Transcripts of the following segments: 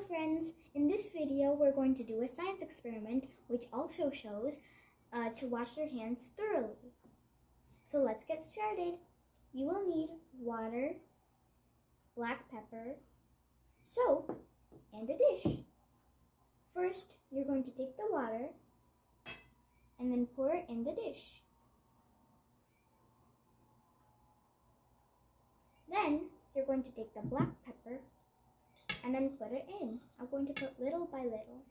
friends, in this video we're going to do a science experiment which also shows to wash your hands thoroughly. So let's get started. You will need water, black pepper, soap, and a dish. First, you're going to take the water and then pour it in the dish. Then you're going to take the black pepper and then put it in. I'm going to put little by little.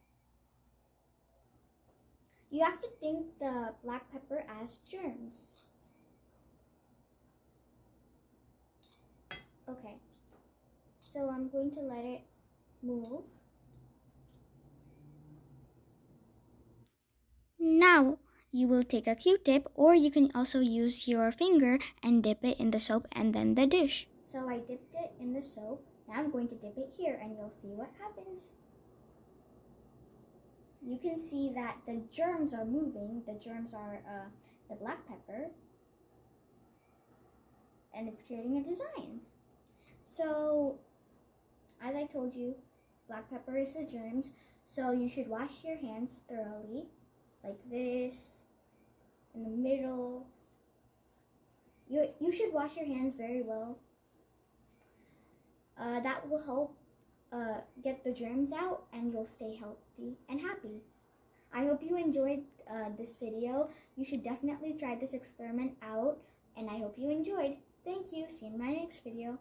You have to think the black pepper as germs. Okay, so I'm going to let it move. Now you will take a Q-tip, or you can also use your finger and dip it in the soap and then the dish. So I dipped it in the soap. Now I'm going to dip it here and you'll see what happens. You can see that the germs are moving. The germs are the black pepper, and it's creating a design. So, as I told you, black pepper is the germs, so you should wash your hands thoroughly, like this, in the middle. You should wash your hands very well. That will help get the germs out and you'll stay healthy and happy. I hope you enjoyed this video. You should definitely try this experiment out, and I hope you enjoyed. Thank you. See you in my next video.